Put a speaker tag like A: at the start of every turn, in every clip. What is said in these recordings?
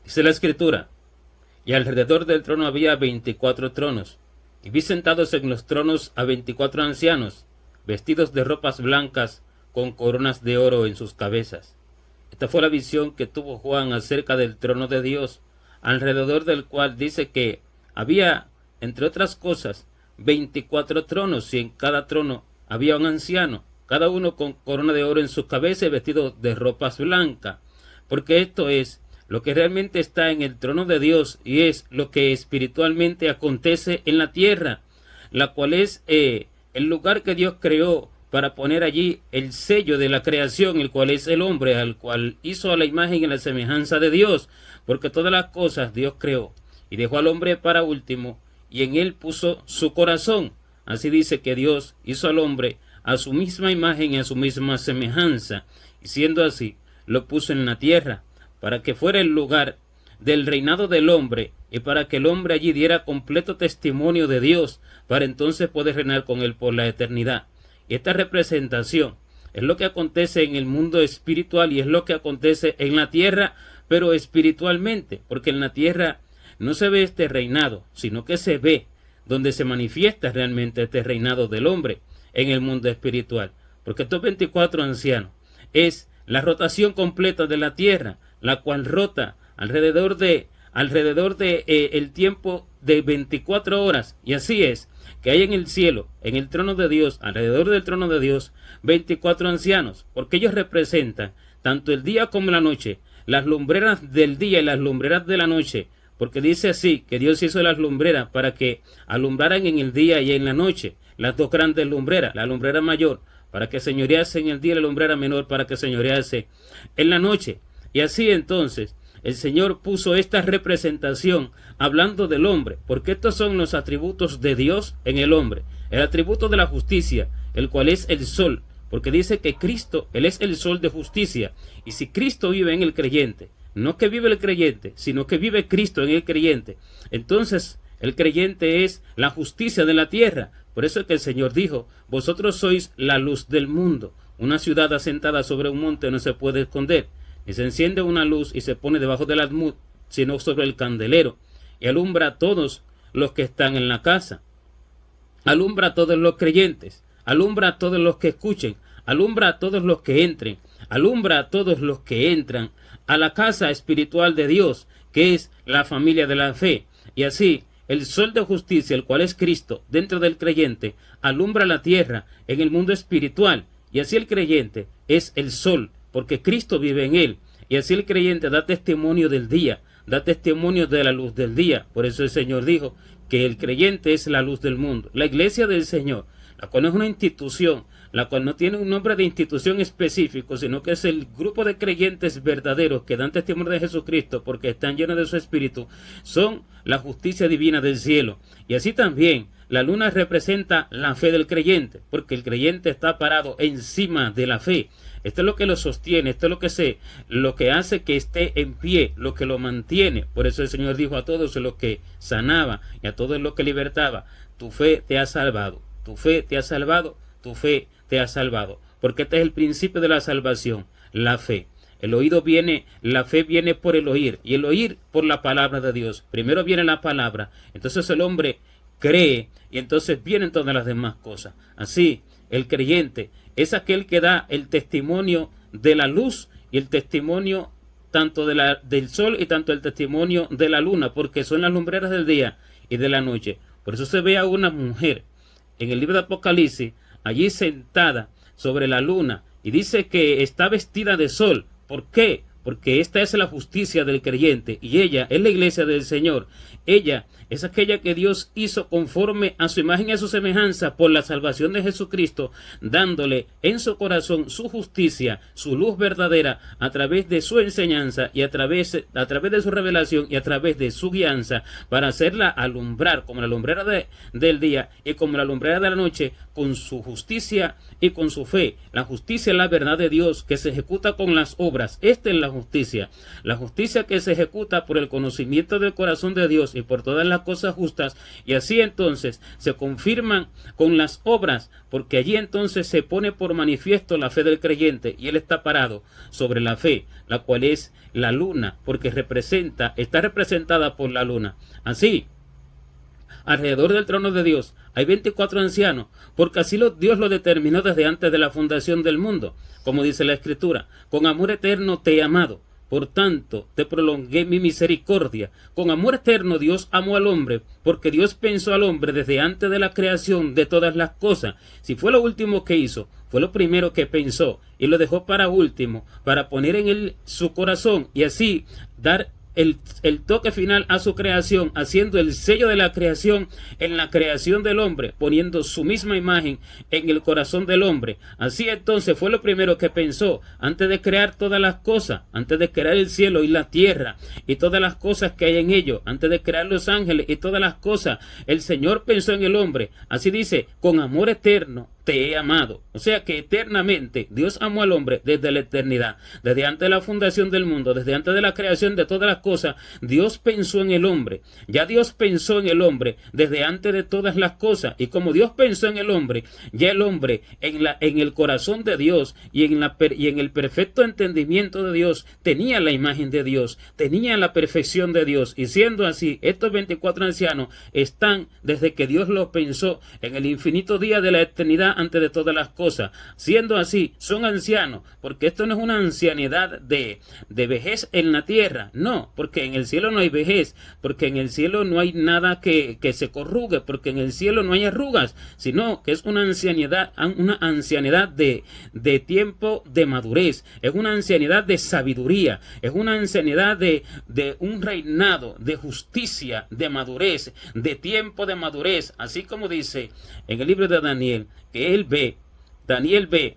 A: Dice la Escritura: y alrededor del trono había 24 tronos, y vi sentados en los tronos a 24 ancianos, vestidos de ropas blancas, con coronas de oro en sus cabezas. Esta fue la visión que tuvo Juan acerca del trono de Dios, alrededor del cual dice que había, entre otras cosas, 24 tronos, y en cada trono había un anciano, cada uno con corona de oro en su cabeza y vestido de ropas blancas, porque esto es lo que realmente está en el trono de Dios y es lo que espiritualmente acontece en la tierra, la cual es el lugar que Dios creó para poner allí el sello de la creación, el cual es el hombre, al cual hizo a la imagen y a la semejanza de Dios, porque todas las cosas Dios creó y dejó al hombre para último, y en él puso su corazón. Así dice que Dios hizo al hombre a su misma imagen y a su misma semejanza, y siendo así, lo puso en la tierra, para que fuera el lugar del reinado del hombre, y para que el hombre allí diera completo testimonio de Dios, para entonces poder reinar con él por la eternidad. Y esta representación es lo que acontece en el mundo espiritual y es lo que acontece en la tierra, pero espiritualmente, porque en la tierra no se ve este reinado, sino que se ve donde se manifiesta realmente este reinado del hombre en el mundo espiritual. Porque estos 24 ancianos es la rotación completa de la tierra, la cual rota alrededor de el tiempo de 24 horas. Y así es que hay en el cielo, en el trono de Dios, alrededor del trono de Dios, 24 ancianos, porque ellos representan tanto el día como la noche, las lumbreras del día y las lumbreras de la noche, porque dice así, que Dios hizo las lumbreras para que alumbraran en el día y en la noche, las dos grandes lumbreras, la lumbrera mayor para que señorease en el día y la lumbrera menor para que señorease en la noche. Y así entonces el Señor puso esta representación hablando del hombre, porque estos son los atributos de Dios en el hombre. El atributo de la justicia, el cual es el sol, porque dice que Cristo, Él es el sol de justicia. Y si Cristo vive en el creyente, no que vive el creyente, sino que vive Cristo en el creyente, entonces el creyente es la justicia de la tierra. Por eso es que el Señor dijo: vosotros sois la luz del mundo. Una ciudad asentada sobre un monte no se puede esconder, ni se enciende una luz y se pone debajo del almud, sino sobre el candelero, y alumbra a todos los que están en la casa. Alumbra a todos los creyentes, alumbra a todos los que escuchen, alumbra a todos los que entren, alumbra a todos los que entran a la casa espiritual de Dios, que es la familia de la fe. Y así el sol de justicia, el cual es Cristo, dentro del creyente, alumbra la tierra en el mundo espiritual. Y así el creyente es el sol, porque Cristo vive en él. Y así el creyente da testimonio del día, da testimonio de la luz del día. Por eso el Señor dijo que el creyente es la luz del mundo. La iglesia del Señor, la cual no es una institución, la cual no tiene un nombre de institución específico, sino que es el grupo de creyentes verdaderos que dan testimonio de Jesucristo porque están llenos de su espíritu, son la justicia divina del cielo. Y así también la luna representa la fe del creyente, porque el creyente está parado encima de la fe. Esto es lo que lo sostiene, esto es lo que hace que esté en pie, lo que lo mantiene. Por eso el Señor dijo a todos los que sanaba y a todos los que libertaba: tu fe te ha salvado, tu fe te ha salvado, tu fe te ha salvado. Porque este es el principio de la salvación, la fe. La fe viene por el oír, y el oír por la palabra de Dios. Primero viene la palabra, entonces el hombre cree, y entonces vienen todas las demás cosas. Así, el creyente es aquel que da el testimonio de la luz y el testimonio tanto del sol y tanto el testimonio de la luna, porque son las lumbreras del día y de la noche. Por eso se ve a una mujer en el libro de Apocalipsis allí sentada sobre la luna, y dice que está vestida de sol. ¿Por qué? Porque esta es la justicia del creyente, y ella es la iglesia del Señor. Ella es aquella que Dios hizo conforme a su imagen y a su semejanza por la salvación de Jesucristo, dándole en su corazón su justicia, su luz verdadera, a través de su enseñanza y a través de su revelación y a través de su guianza, para hacerla alumbrar como la lumbrera del día y como la lumbrera de la noche, con su justicia y con su fe. La justicia es la verdad de Dios que se ejecuta con las obras. Esta es la justicia. La justicia que se ejecuta por el conocimiento del corazón de Dios y por todas las cosas justas, y así entonces se confirman con las obras, porque allí entonces se pone por manifiesto la fe del creyente, y él está parado sobre la fe, la cual es la luna, porque está representada por la luna. Así, alrededor del trono de Dios hay 24 ancianos, porque así Dios lo determinó desde antes de la fundación del mundo. Como dice la Escritura, con amor eterno te he amado, por tanto te prolongué mi misericordia. Con amor eterno Dios amó al hombre, porque Dios pensó al hombre desde antes de la creación de todas las cosas. Si fue lo último que hizo, fue lo primero que pensó, y lo dejó para último, para poner en él su corazón, y así dar el toque final a su creación, haciendo el sello de la creación en la creación del hombre, poniendo su misma imagen en el corazón del hombre. Así entonces fue lo primero que pensó antes de crear todas las cosas, antes de crear el cielo y la tierra y todas las cosas que hay en ello, antes de crear los ángeles y todas las cosas. El Señor pensó en el hombre. Así dice, con amor eterno te he amado. O sea que eternamente Dios amó al hombre desde la eternidad, desde antes de la fundación del mundo, desde antes de la creación de todas las cosas. Dios pensó en el hombre. Ya Dios pensó en el hombre desde antes de todas las cosas, y como Dios pensó en el hombre, ya el hombre en el corazón de Dios y en el perfecto entendimiento de Dios tenía la imagen de Dios, tenía la perfección de Dios, y siendo así, estos 24 ancianos están desde que Dios los pensó en el infinito día de la eternidad antes de todas las cosas. Siendo así, son ancianos, porque esto no es una ancianidad de vejez en la tierra, no, porque en el cielo no hay vejez, porque en el cielo no hay nada que se corrugue, porque en el cielo no hay arrugas, sino que es una ancianidad de tiempo de madurez, es una ancianidad de sabiduría, es una ancianidad de un reinado, de justicia, de madurez, de tiempo de madurez, así como dice en el libro de Daniel, que Daniel ve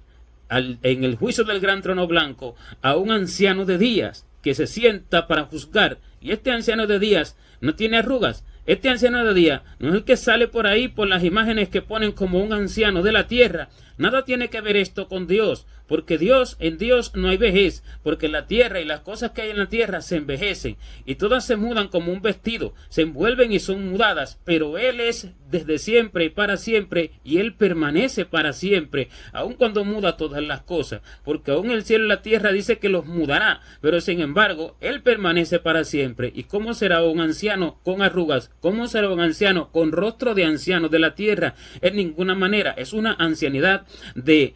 A: en el juicio del gran trono blanco a un anciano de días que se sienta para juzgar, y este anciano de días no tiene arrugas. Este anciano de día no es el que sale por ahí por las imágenes que ponen como un anciano de la tierra. Nada tiene que ver esto con Dios, porque en Dios no hay vejez, porque la tierra y las cosas que hay en la tierra se envejecen, y todas se mudan como un vestido, se envuelven y son mudadas, pero Él es desde siempre y para siempre, y Él permanece para siempre, aun cuando muda todas las cosas, porque aún el cielo y la tierra dice que los mudará, pero sin embargo, Él permanece para siempre. ¿Y cómo será un anciano con arrugas? ¿Cómo será un anciano con rostro de anciano de la tierra? En ninguna manera. Es una ancianidad de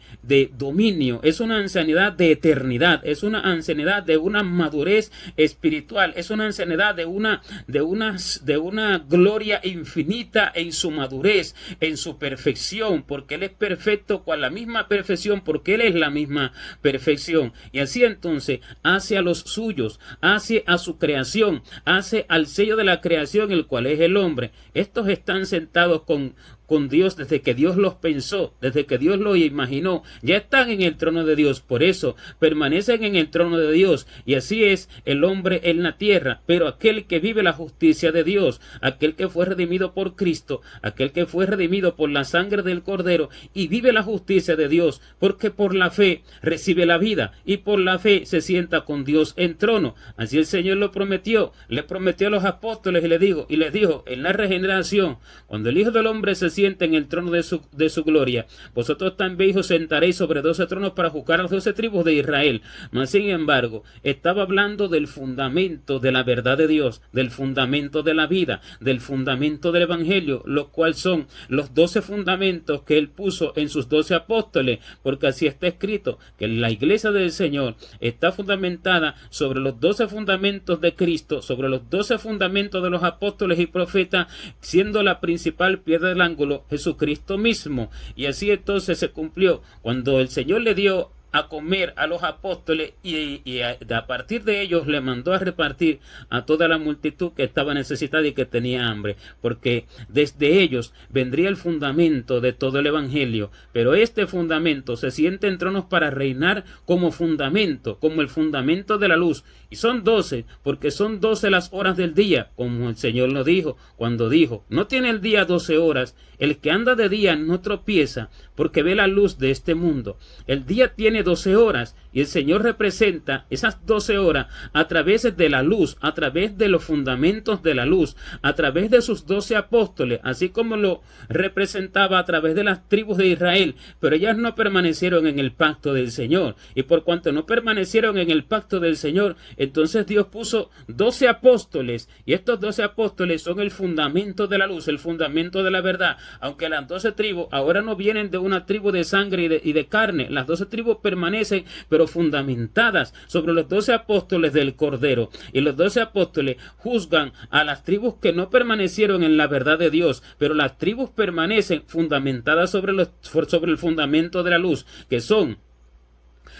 A: dominio, es una ancianidad de eternidad, es una ancianidad de una madurez espiritual, es una ancianidad de una gloria infinita en su madurez, en su perfección, porque Él es perfecto con la misma perfección, porque Él es la misma perfección. Y así entonces hace a los suyos, hace a su creación, hace al sello de la creación, el cual es el hombre. Estos están sentados con Dios desde que Dios los pensó, desde que Dios los imaginó. Ya están en el trono de Dios, por eso permanecen en el trono de Dios. Y así es el hombre en la tierra, pero aquel que vive la justicia de Dios, aquel que fue redimido por Cristo, aquel que fue redimido por la sangre del Cordero y vive la justicia de Dios, porque por la fe recibe la vida y por la fe se sienta con Dios en trono. Así el Señor lo prometió, le prometió a los apóstoles y les dijo en la regeneración, cuando el Hijo del Hombre se sienta en el trono de su gloria, vosotros también os sentaréis sobre 12 tronos para juzgar a las 12 tribus de Israel. Mas sin embargo, estaba hablando del fundamento de la verdad de Dios, del fundamento de la vida, del fundamento del Evangelio, los cuales son los 12 fundamentos que Él puso en sus 12 apóstoles, porque así está escrito, que la iglesia del Señor está fundamentada sobre los 12 fundamentos de Cristo, sobre los 12 fundamentos de los apóstoles y profetas, siendo la principal piedra del ángulo Jesucristo mismo. Y así entonces se cumplió cuando el Señor le dio a comer a los apóstoles y a partir de ellos le mandó a repartir a toda la multitud que estaba necesitada y que tenía hambre, porque desde ellos vendría el fundamento de todo el Evangelio. Pero este fundamento se sienta en tronos para reinar como fundamento, como el fundamento de la luz, y son 12, porque son 12 las horas del día, como el Señor lo dijo cuando dijo, no tiene el día 12 horas, el que anda de día no tropieza, porque ve la luz de este mundo. El día tiene 12 horas. Y el Señor representa esas 12 horas a través de la luz, a través de los fundamentos de la luz, a través de sus 12 apóstoles, así como lo representaba a través de las tribus de Israel. Pero ellas no permanecieron en el pacto del Señor. Y por cuanto no permanecieron en el pacto del Señor, entonces Dios puso 12 apóstoles. Y estos 12 apóstoles son el fundamento de la luz, el fundamento de la verdad. Aunque las 12 tribus ahora no vienen de una tribu de sangre y de carne, las 12 tribus permanecen, pero fundamentadas sobre los 12 apóstoles del Cordero. Y los 12 apóstoles juzgan a las tribus que no permanecieron en la verdad de Dios, pero las tribus permanecen fundamentadas sobre el fundamento de la luz, que son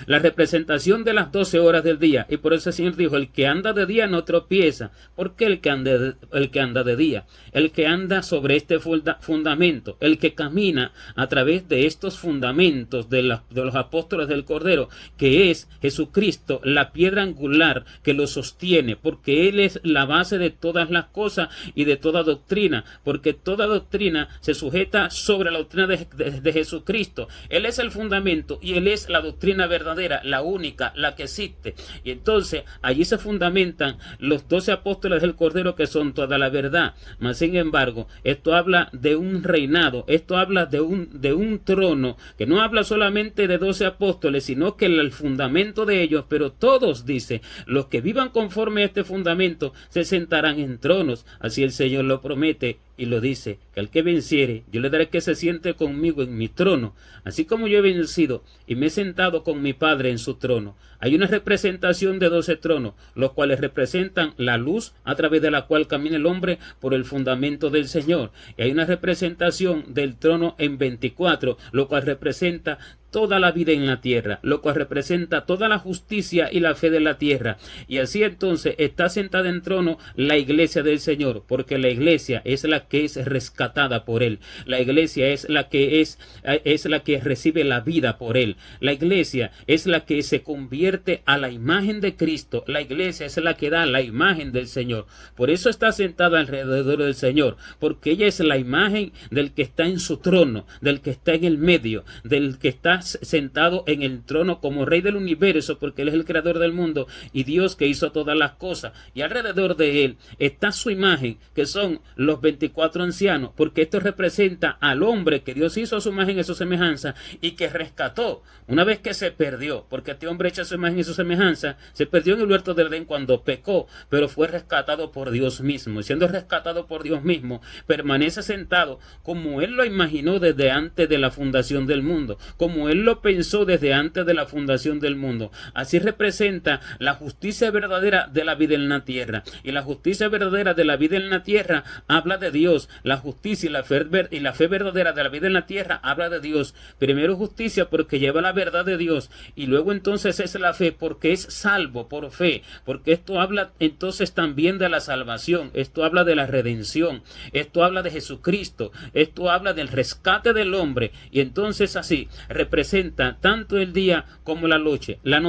A: la representación de las 12 horas del día. Y por eso el Señor dijo: el que anda de día no tropieza. ¿Por qué el que anda de día? El que anda sobre este fundamento, el que camina a través de estos fundamentos de los apóstoles del Cordero, que es Jesucristo, la piedra angular que lo sostiene, porque Él es la base de todas las cosas y de toda doctrina, porque toda doctrina se sujeta sobre la doctrina de Jesucristo. Él es el fundamento y Él es la doctrina verdadera, la única, la que existe. Y entonces allí se fundamentan los 12 apóstoles del Cordero, que son toda la verdad. Mas sin embargo, esto habla de un reinado, esto habla de un trono, que no habla solamente de 12 apóstoles, sino que el fundamento de ellos, pero todos, dice, los que vivan conforme a este fundamento se sentarán en tronos. Así el Señor lo promete y lo dice, que al que venciere, yo le daré que se siente conmigo en mi trono, así como yo he vencido y me he sentado con mi Padre en su trono. Hay una representación de 12 tronos, los cuales representan la luz a través de la cual camina el hombre por el fundamento del Señor. Y hay una representación del trono en 24, lo cual representa toda la vida en la tierra, lo cual representa toda la justicia y la fe de la tierra. Y así entonces está sentada en trono la iglesia del Señor, porque la iglesia es la que es rescatada por Él. La iglesia es la que recibe la vida por Él. La iglesia es la que se convierte a la imagen de Cristo. La iglesia es la que da la imagen del Señor. Por eso está sentada alrededor del Señor, porque ella es la imagen del que está en su trono, del que está en el medio, del que está sentado en el trono como Rey del universo, porque Él es el creador del mundo y Dios que hizo todas las cosas. Y alrededor de Él está su imagen, que son los 24 ancianos, porque esto representa al hombre que Dios hizo a su imagen y a su semejanza y que rescató una vez que se perdió, porque este hombre hecho a su imagen y su semejanza se perdió en el huerto del Edén cuando pecó, pero fue rescatado por Dios mismo. Y siendo rescatado por Dios mismo, permanece sentado como Él lo imaginó desde antes de la fundación del mundo, como Él lo pensó desde antes de la fundación del mundo. Así representa la justicia verdadera de la vida en la tierra. Y la justicia verdadera de la vida en la tierra habla de Dios. La justicia y la fe verdadera de la vida en la tierra habla de Dios. Primero justicia porque lleva la verdad de Dios, y luego entonces es la fe porque es salvo por fe, porque esto habla entonces también de la salvación, esto habla de la redención, esto habla de Jesucristo, esto habla del rescate del hombre. Y entonces así representa tanto el día como la noche, la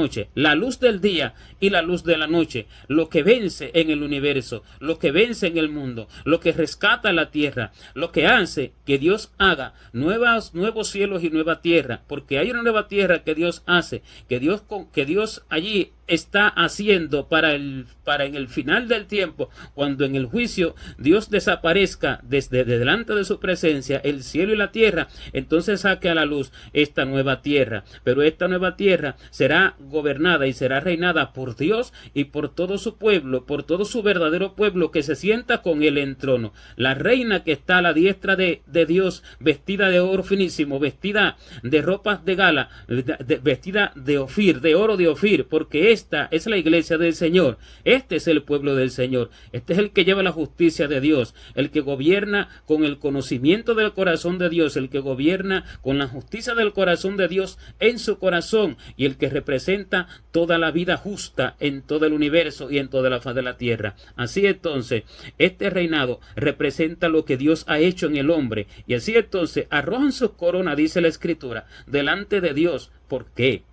A: luz del día y la luz de la noche, lo que vence en el universo, lo que vence en el mundo, lo que rescata la tierra, lo que hace que Dios haga nuevos cielos y nueva tierra, porque hay una nueva tierra que Dios hace, que Dios allí está haciendo para en el final del tiempo, cuando en el juicio Dios desaparezca desde delante de su presencia el cielo y la tierra, entonces saque a la luz esta nueva tierra. Pero esta nueva tierra será gobernada y será reinada por Dios y por todo su pueblo, por todo su verdadero pueblo que se sienta con Él en trono. La reina que está a la diestra de Dios, vestida de oro finísimo, vestida de ropas de gala, vestida de Ofir, de oro de Ofir, porque esta es la iglesia del Señor. Este es el pueblo del Señor. Este es el que lleva la justicia de Dios, el que gobierna con el conocimiento del corazón de Dios, el que gobierna con la justicia del corazón de Dios en su corazón, y el que representa toda la vida justa en todo el universo y en toda la faz de la tierra. Así entonces, este reinado representa lo que Dios ha hecho en el hombre, y así entonces arrojan sus coronas, dice la Escritura, delante de Dios. ¿Por qué?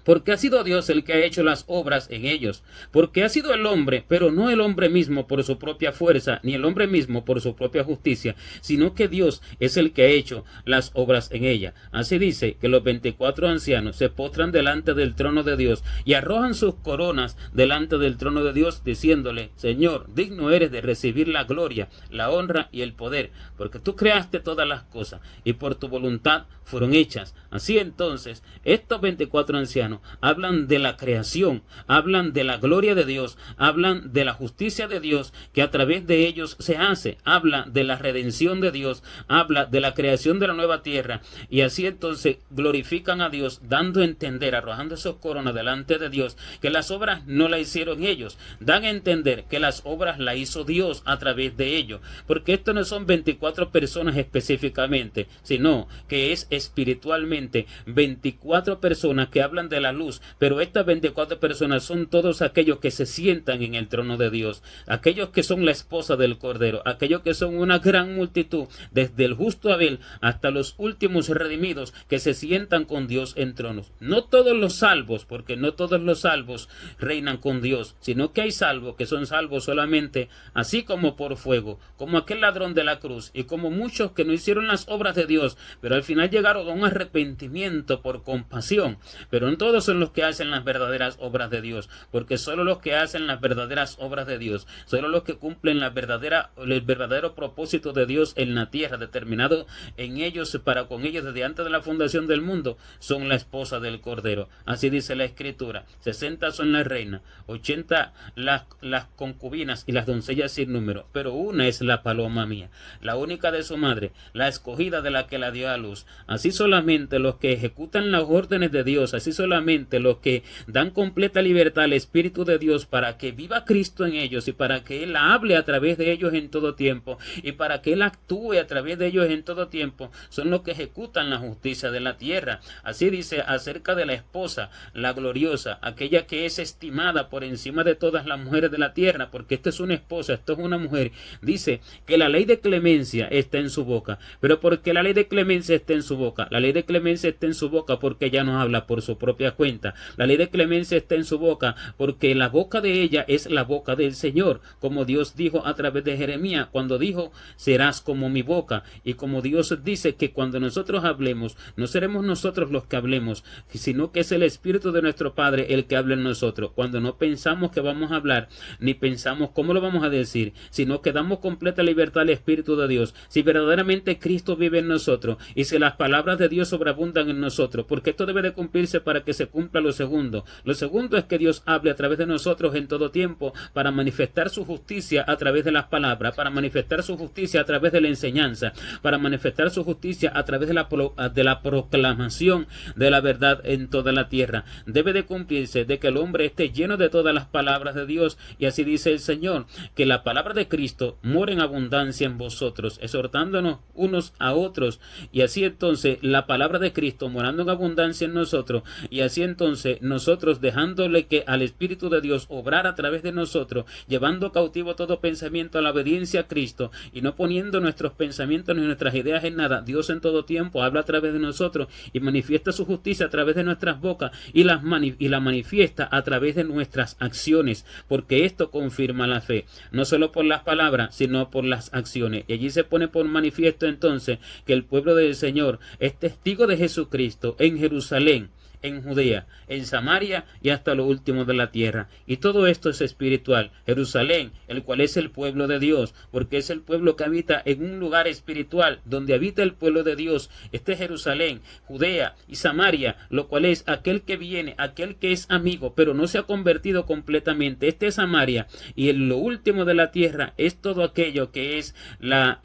A: Porque ha sido Dios el que ha hecho las obras en ellos. Porque ha sido el hombre, pero no el hombre mismo por su propia fuerza, ni el hombre mismo por su propia justicia, sino que Dios es el que ha hecho las obras en ella. Así dice que los 24 ancianos se postran delante del trono de Dios y arrojan sus coronas delante del trono de Dios, diciéndole: Señor, digno eres de recibir la gloria, la honra y el poder, porque tú creaste todas las cosas y por tu voluntad fueron hechas. Así entonces, estos 24 ancianos hablan de la creación, hablan de la gloria de Dios, hablan de la justicia de Dios que a través de ellos se hace, habla de la redención de Dios, habla de la creación de la nueva tierra, y así entonces glorifican a Dios, dando a entender, arrojando sus coronas delante de Dios, que las obras no las hicieron ellos, dan a entender que las obras las hizo Dios a través de ellos, porque esto no son 24 personas específicamente, sino que es espiritualmente 24 personas que hablan de la luz, pero estas 24 personas son todos aquellos que se sientan en el trono de Dios, aquellos que son la esposa del Cordero, aquellos que son una gran multitud, desde el justo Abel hasta los últimos redimidos, que se sientan con Dios en tronos. No todos los salvos, porque no todos los salvos reinan con Dios, sino que hay salvos que son salvos solamente así como por fuego, como aquel ladrón de la cruz, y como muchos que no hicieron las obras de Dios, pero al final llegaron a un arrepentimiento por compasión. Pero no todos son los que hacen las verdaderas obras de Dios, porque solo los que hacen las verdaderas obras de Dios, solo los que cumplen el verdadero propósito de Dios en la tierra, determinado en ellos para con ellos desde antes de la fundación del mundo, son la esposa del Cordero. Así dice la Escritura: 60 son las reinas, 80 las concubinas y las doncellas sin número, pero una es la paloma mía, la única de su madre, la escogida de la que la dio a luz. Así solamente los que ejecutan las órdenes de Dios, así solamente los que dan completa libertad al Espíritu de Dios para que viva Cristo en ellos y para que Él hable a través de ellos en todo tiempo y para que Él actúe a través de ellos en todo tiempo, son los que ejecutan la justicia de la tierra. Así dice acerca de la esposa, la gloriosa, aquella que es estimada por encima de todas las mujeres de la tierra, porque esta es una esposa, esto es una mujer. Dice que la ley de clemencia está en su boca. Pero ¿por qué la ley de clemencia está en su boca? La ley de clemencia está en su boca porque ella no habla por su propia cuenta. La ley de clemencia está en su boca porque la boca de ella es la boca del Señor, como Dios dijo a través de Jeremías, cuando dijo: serás como mi boca. Y como Dios dice que cuando nosotros hablemos, no seremos nosotros los que hablemos, sino que es el Espíritu de nuestro Padre el que habla en nosotros. Cuando no pensamos que vamos a hablar, ni pensamos cómo lo vamos a decir, sino que damos completa libertad al Espíritu de Dios, si verdaderamente Cristo vive en nosotros y si las palabras de Dios sobreabundan en nosotros, porque esto debe de cumplirse para que se cumpla lo segundo. Lo segundo es que Dios hable a través de nosotros en todo tiempo para manifestar su justicia a través de las palabras, para manifestar su justicia a través de la enseñanza, para manifestar su justicia a través de la proclamación de la verdad en toda la tierra. Debe de cumplirse de que el hombre esté lleno de todas las palabras de Dios, y así dice el Señor, que la palabra de Cristo mora en abundancia en vosotros, exhortándonos unos a otros, y así entonces la palabra de Cristo morando en abundancia en nosotros, y así entonces nosotros dejándole que al Espíritu de Dios obrar a través de nosotros, llevando cautivo todo pensamiento a la obediencia a Cristo, y no poniendo nuestros pensamientos ni nuestras ideas en nada. Dios en todo tiempo habla a través de nosotros y manifiesta su justicia a través de nuestras bocas, y la manifiesta a través de nuestras acciones, porque esto confirma la fe, no solo por las palabras, sino por las acciones. Y allí se pone por manifiesto entonces que el pueblo del Señor es testigo de Jesucristo en Jerusalén, en Judea, en Samaria y hasta lo último de la tierra. Y todo esto es espiritual. Jerusalén, el cual es el pueblo de Dios, porque es el pueblo que habita en un lugar espiritual, donde habita el pueblo de Dios. Este es Jerusalén, Judea y Samaria, lo cual es aquel que viene, aquel que es amigo, pero no se ha convertido completamente. Este es Samaria, y en lo último de la tierra es todo aquello que es la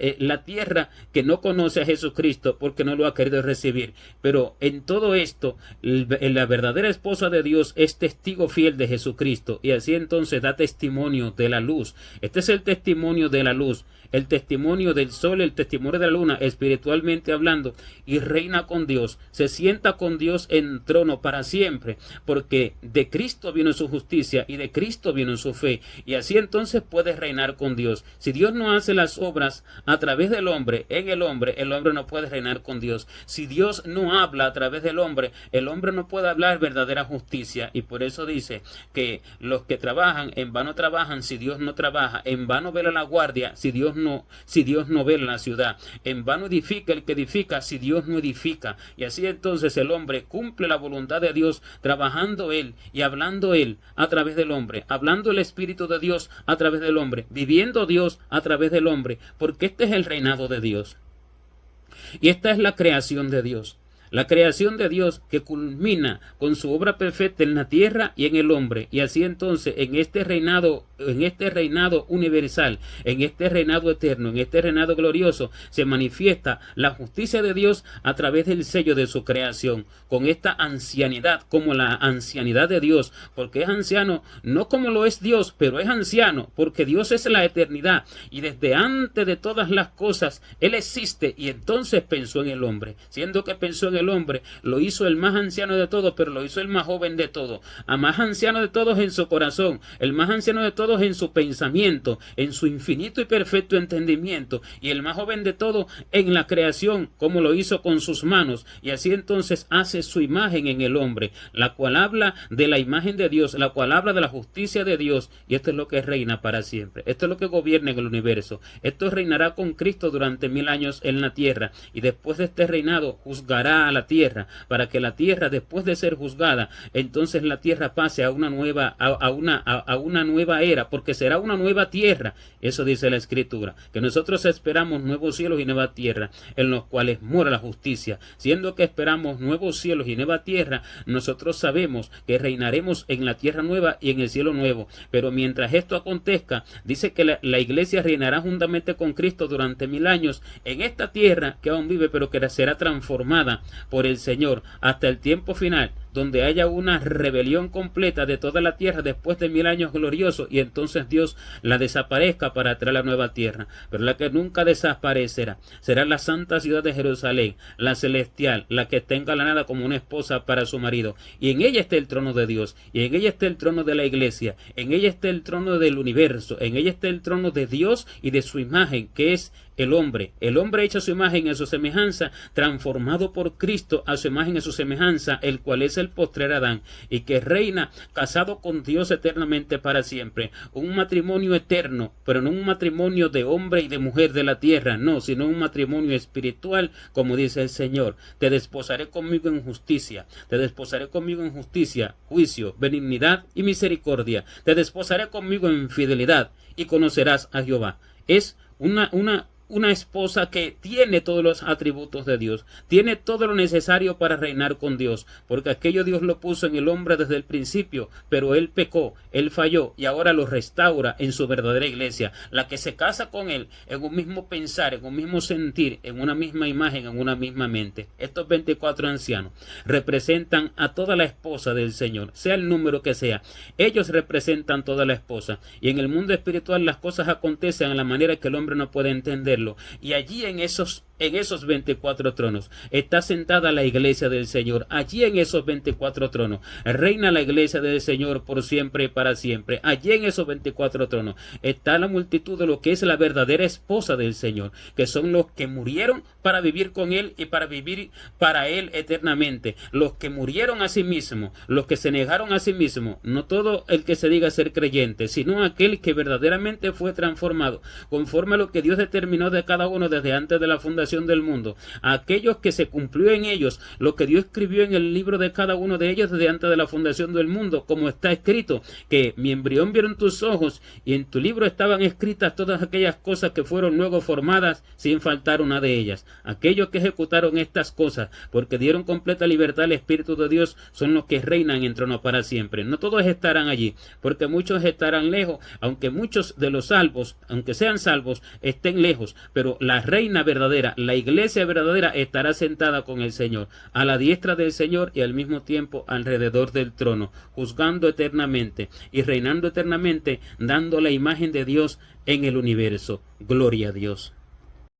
A: tierra que no conoce a Jesucristo porque no lo ha querido recibir. Pero en todo esto, la verdadera esposa de Dios es testigo fiel de Jesucristo, y así entonces da testimonio de la luz. Este es el testimonio de la luz, el testimonio del sol, el testimonio de la luna, espiritualmente hablando, y reina con Dios, se sienta con Dios en trono para siempre, porque de Cristo vino su justicia y de Cristo vino su fe, y así entonces puede reinar con Dios. Si Dios no hace las obras a través del hombre, en el hombre no puede reinar con Dios. Si Dios no habla a través del hombre, el hombre no puede hablar verdadera justicia, y por eso dice que los que trabajan, en vano trabajan si Dios no trabaja, en vano vela la guardia si Dios no vela la ciudad, en vano edifica el que edifica si Dios no edifica. Y así entonces el hombre cumple la voluntad de Dios, trabajando él y hablando él a través del hombre, hablando el Espíritu de Dios a través del hombre, viviendo Dios a través del hombre, porque este es el reinado de Dios. Y esta es la creación de Dios. La creación de Dios que culmina con su obra perfecta en la tierra y en el hombre. Y así entonces en este reinado universal, en este reinado eterno, en este reinado glorioso, se manifiesta la justicia de Dios a través del sello de su creación, con esta ancianidad como la ancianidad de Dios, porque es anciano no como lo es Dios, pero es anciano porque Dios es la eternidad y desde antes de todas las cosas Él existe, y entonces pensó en el hombre. Siendo que pensó en el hombre, lo hizo el más anciano de todos, pero lo hizo el más joven de todos, a más anciano de todos en su corazón, el más anciano de todos en su pensamiento, en su infinito y perfecto entendimiento, y el más joven de todos en la creación, como lo hizo con sus manos. Y así entonces hace su imagen en el hombre, la cual habla de la imagen de Dios, la cual habla de la justicia de Dios, y esto es lo que reina para siempre. Esto es lo que gobierna en el universo. Esto reinará con Cristo durante 1000 años en la tierra, y después de este reinado juzgará a la tierra, para que la tierra, después de ser juzgada, entonces la tierra pase a una nueva era, porque será una nueva tierra. Eso dice la Escritura, que nosotros esperamos nuevos cielos y nueva tierra, en los cuales mora la justicia. Siendo que esperamos nuevos cielos y nueva tierra, nosotros sabemos que reinaremos en la tierra nueva y en el cielo nuevo. Pero mientras esto acontezca, dice que la iglesia reinará juntamente con Cristo durante 1000 años en esta tierra que aún vive, pero que será transformada por el Señor hasta el tiempo final, donde haya una rebelión completa de toda la tierra después de 1000 años gloriosos, y entonces Dios la desaparezca para traer la nueva tierra. Pero la que nunca desaparecerá será la santa ciudad de Jerusalén, la celestial, la que está engalanada como una esposa para su marido, y en ella está el trono de Dios, y en ella está el trono de la iglesia, en ella está el trono del universo, en ella está el trono de Dios y de su imagen, que es el hombre hecho a su imagen y a su semejanza, transformado por Cristo a su imagen y a su semejanza, el cual es el postrer Adán, y que reina casado con Dios eternamente para siempre. Un matrimonio eterno, pero no un matrimonio de hombre y de mujer de la tierra, no, sino un matrimonio espiritual, como dice el Señor. Te desposaré conmigo en justicia, te desposaré conmigo en justicia, juicio, benignidad y misericordia. Te desposaré conmigo en fidelidad y conocerás a Jehová. Es una esposa que tiene todos los atributos de Dios, tiene todo lo necesario para reinar con Dios, porque aquello Dios lo puso en el hombre desde el principio, pero él pecó, él falló, y ahora lo restaura en su verdadera iglesia, la que se casa con él en un mismo pensar, en un mismo sentir, en una misma imagen, en una misma mente. Estos 24 ancianos representan a toda la esposa del Señor, sea el número que sea. Ellos representan toda la esposa, y en el mundo espiritual las cosas acontecen a la manera que el hombre no puede entender. Y allí en esos 24 tronos está sentada la iglesia del Señor. Allí en esos 24 tronos reina la iglesia del Señor por siempre y para siempre. Allí en esos 24 tronos está la multitud de lo que es la verdadera esposa del Señor, que son los que murieron para vivir con Él y para vivir para Él eternamente. Los que murieron a sí mismos, los que se negaron a sí mismos, no todo el que se diga ser creyente, sino aquel que verdaderamente fue transformado conforme a lo que Dios determinó de cada uno desde antes de la fundación del mundo. A aquellos que se cumplió en ellos lo que Dios escribió en el libro de cada uno de ellos desde antes de la fundación del mundo, como está escrito, que mi embrión vieron tus ojos, y en tu libro estaban escritas todas aquellas cosas que fueron luego formadas, sin faltar una de ellas. Aquellos que ejecutaron estas cosas, porque dieron completa libertad al Espíritu de Dios, son los que reinan en trono para siempre. No todos estarán allí, porque muchos estarán lejos, aunque muchos de los salvos, aunque sean salvos, estén lejos, pero la reina verdadera, la iglesia verdadera, estará sentada con el Señor, a la diestra del Señor y al mismo tiempo alrededor del trono, juzgando eternamente y reinando eternamente, dando la imagen de Dios en el universo. Gloria a Dios.